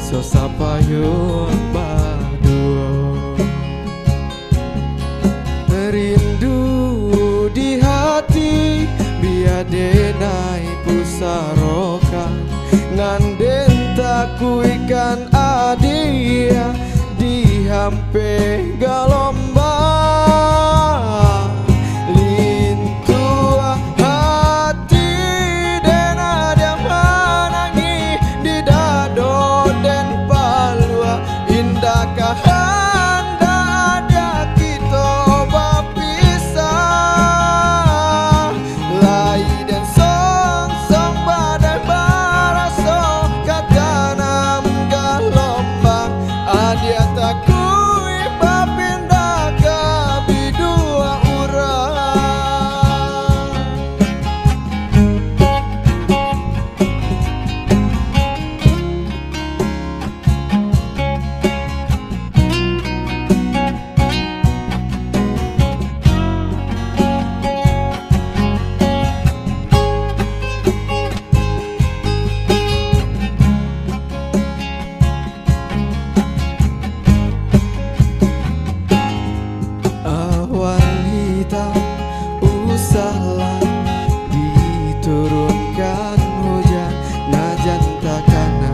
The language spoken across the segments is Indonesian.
maso sapayung baduo. Rindu di hati biadenai pusaroka, nganden takuikan adia di hampe galombang. Lintua hati den ada menangi di dado den palua, indahkah anda ada kita bapisah. Lai dan song badai baraso katanam galombang, adia takui babinda gabi dua urang. Usahlah diturunkan hujan, najan takana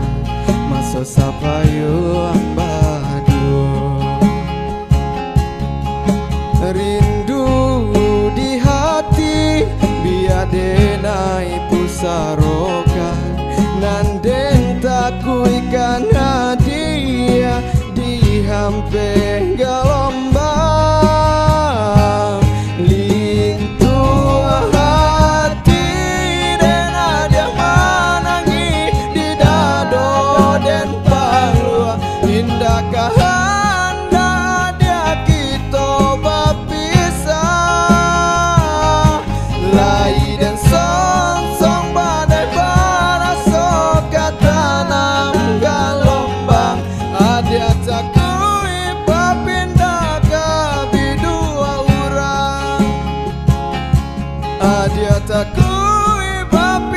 maso sapayung baduo. Rindu di hati biadenai pusarokan, nanden takuikan hadiah di hampe galombang. Lintua hati den ada menangi di dado den palua, indahkah anda ada kita bapisah. Lai dan song badai baraso katanam galombang, ada takui babinda gabi dua urang. Adia takui babi